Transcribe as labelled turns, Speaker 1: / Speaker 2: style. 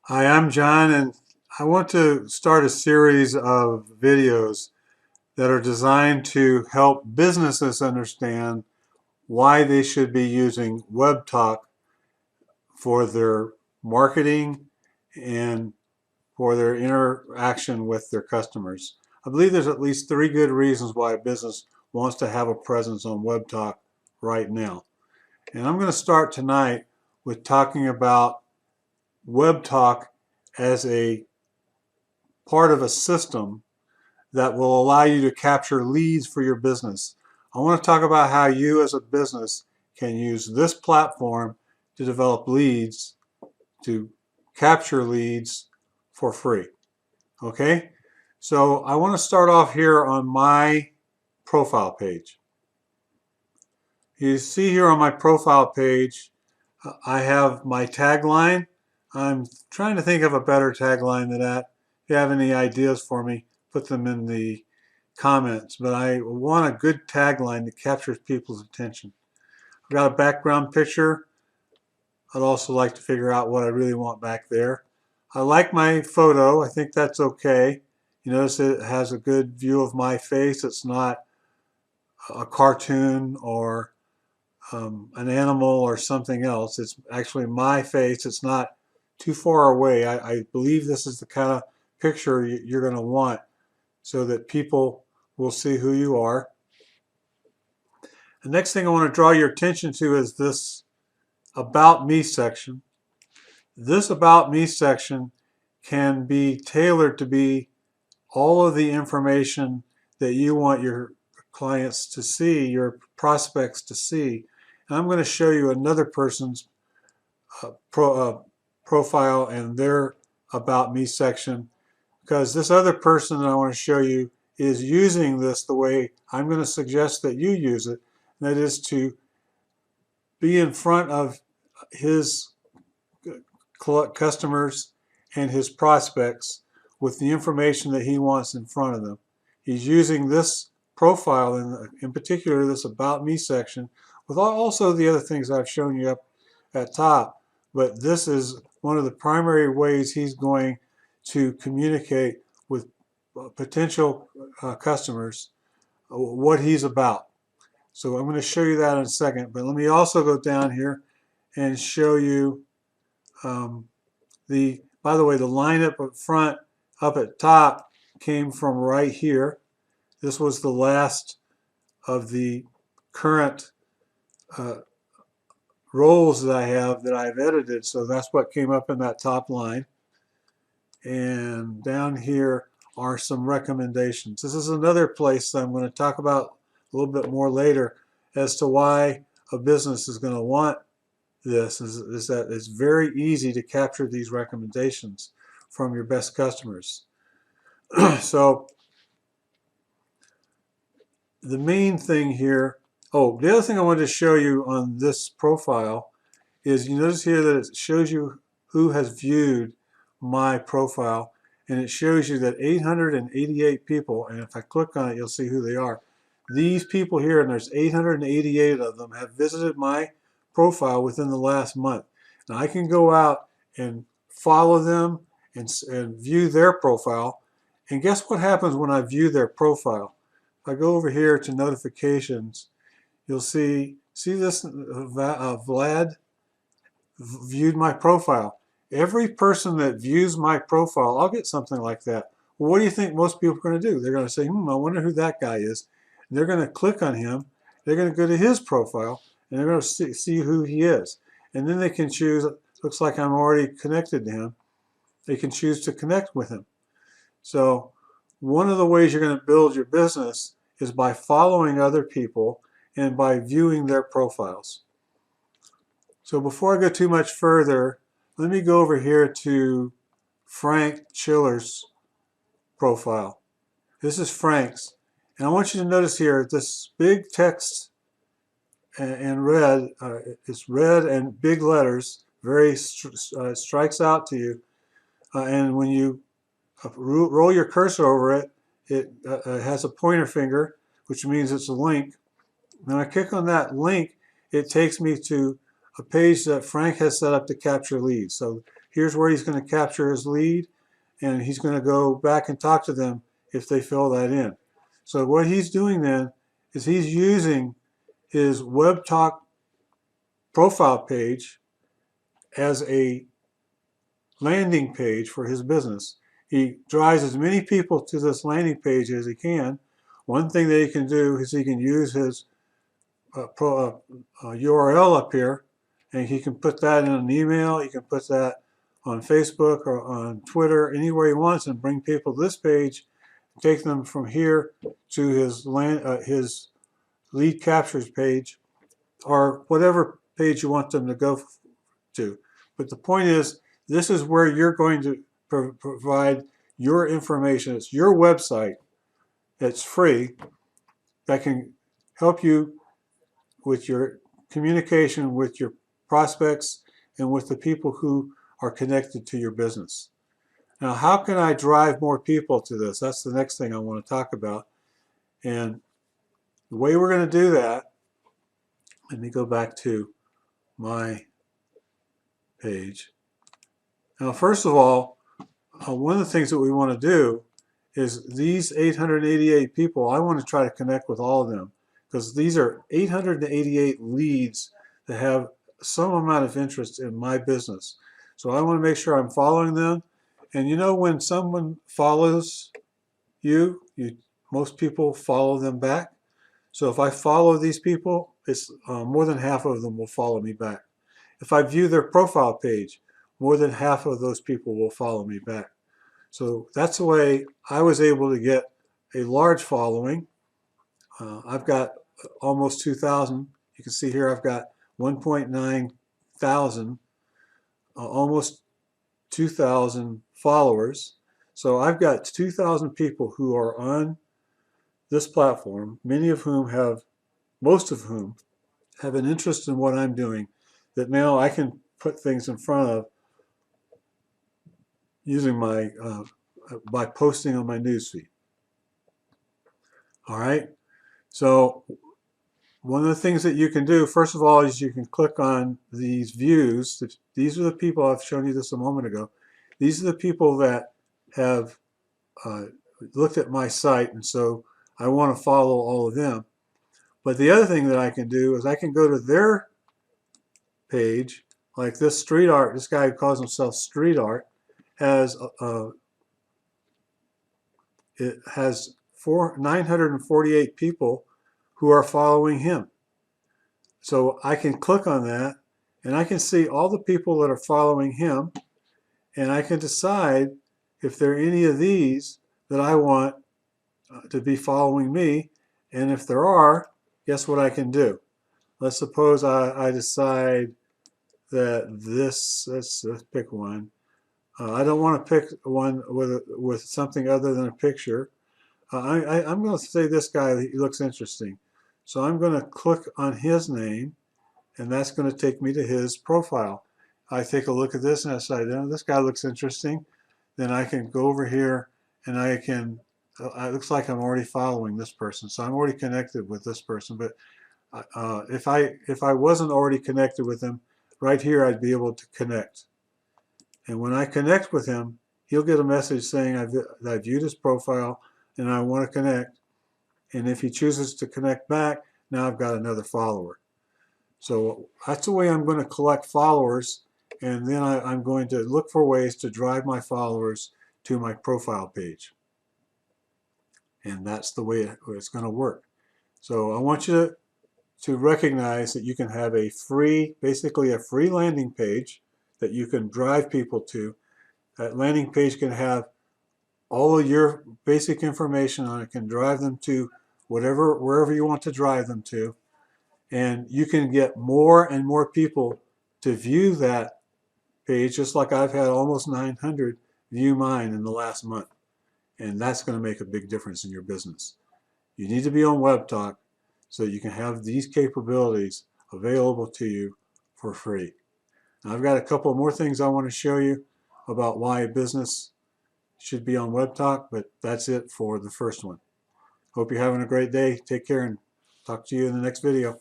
Speaker 1: Hi, I'm John, and I want to start a series of videos that are designed to help businesses understand why they should be using Webtalk for their marketing and for their interaction with their customers. I believe there's at least three good reasons why a business wants to have a presence on Webtalk right now. And I'm going to start tonight with talking about Webtalk as a part of a system that will allow you to capture leads for your business. I want to talk about how you as a business can use this platform to develop leads, to capture leads for free. Okay? So I want to start off here on my profile page. You see here on my profile page, I have my tagline. I'm trying to think of a better tagline than that. If you have any ideas for me, put them in the comments. But I want a good tagline that captures people's attention. I've got a background picture. I'd also like to figure out what I really want back there. I like my photo. I think that's okay. You notice it has a good view of my face. It's not a cartoon or an animal or something else. It's actually my face. It's not too far away. I believe this is the kind of picture you're going to want so that people will see who you are. The next thing I want to draw your attention to is this About Me section. This About Me section can be tailored to be all of the information that you want your clients to see, your prospects to see. And I'm going to show you another person's profile and their About Me section, because this other person that I want to show you is using this the way I'm going to suggest that you use it. And that is to be in front of his customers and his prospects with the information that he wants in front of them. He's using this profile, in particular this About Me section, with also the other things I've shown you up at top. But this is one of the primary ways he's going to communicate with potential customers what he's about. So I'm going to show you that in a second. But let me also go down here and show you by the way, the lineup up front, up at top, came from right here. This was the last of the current uh, roles that I have that I've edited. So that's what came up in that top line. And down here are some recommendations. This is another place that I'm going to talk about a little bit more later as to why a business is going to want this is that it's very easy to capture these recommendations from your best customers. So the main thing here, the other thing I wanted to show you on this profile is you notice here that it shows you who has viewed my profile, and it shows you that 888 people, and if I click on it, you'll see who they are. These people here, and there's 888 of them, have visited my profile within the last month. Now I can go out and follow them and view their profile, and guess what happens when I view their profile? If I go over here to notifications, you'll see this Vlad viewed my profile. Every person that views my profile, I'll get something like that. Well, what do you think most people are going to do? They're going to say, I wonder who that guy is. And they're going to click on him. They're going to go to his profile, and they're going to see who he is. And then they can choose, looks like I'm already connected to him. They can choose to connect with him. So one of the ways you're going to build your business is by following other people and by viewing their profiles. So before I go too much further, let me go over here to Frank Chiller's profile. This is Frank's. And I want you to notice here this big text in red, it's red and big letters, very strikes out to you. And when you roll your cursor over it, it has a pointer finger, which means it's a link. When I click on that link, it takes me to a page that Frank has set up to capture leads. So Here's where he's going to capture his lead, and he's going to go back and talk to them if they fill that in. So what he's doing then is he's using his Webtalk profile page as a landing page for his business. He drives as many people to this landing page as he can. One thing that he can do is he can use his URL up here, and he can put that in an email. He can put that on Facebook or on Twitter, anywhere he wants, and bring people to this page, take them from here to his lead captures page, or whatever page you want them to go to. But the point is, this is where you're going to provide your information. It's your website that's free that can help you with your communication with your prospects and with the people who are connected to your business. Now, how can I drive more people to this? That's the next thing I want to talk about. And the way we're going to do that, let me go back to my page. Now, first of all, one of the things that we want to do is these 888 people, I want to try to connect with all of them, because these are 888 leads that have some amount of interest in my business. So I want to make sure I'm following them. And you know, when someone follows you, most people follow them back. So if I follow these people, it's more than half of them will follow me back. If I view their profile page, more than half of those people will follow me back. So that's the way I was able to get a large following. I've got almost 2,000. You can see here I've got 1.9 thousand, almost 2,000 followers. So I've got 2,000 people who are on this platform, most of whom have an interest in what I'm doing, that now I can put things in front of using by posting on my newsfeed. All right. So one of the things that you can do, first of all, is you can click on these views. These are the people, I've shown you this a moment ago. These are the people that have looked at my site, and so I want to follow all of them. But the other thing that I can do is I can go to their page, like this street art. This guy who calls himself Street Art has it has 948 people who are following him. So I can click on that, and I can see all the people that are following him, and I can decide if there are any of these that I want to be following me. And if there are, guess what I can do? Let's suppose I decide that let's pick one. I don't want to pick one with something other than a picture. I'm going to say this guy, he looks interesting. So I'm going to click on his name, and that's going to take me to his profile. I take a look at this and I say, oh, this guy looks interesting. Then I can go over here and I can, it looks like I'm already following this person. So I'm already connected with this person. But if I wasn't already connected with him, right here I'd be able to connect. And when I connect with him, he'll get a message saying I viewed his profile and I want to connect. And if he chooses to connect back, now I've got another follower. So that's the way I'm going to collect followers, and then I'm going to look for ways to drive my followers to my profile page. And that's the way it's going to work. So I want you to recognize that you can have basically a free landing page that you can drive people to. That landing page can have all of your basic information on it, can drive them to wherever you want to drive them to. And you can get more and more people to view that page, just like I've had almost 900 view mine in the last month. And that's going to make a big difference in your business. You need to be on Webtalk so you can have these capabilities available to you for free. Now, I've got a couple more things I want to show you about why a business should be on Webtalk, but that's it for the first one. Hope you're having a great day. Take care and talk to you in the next video.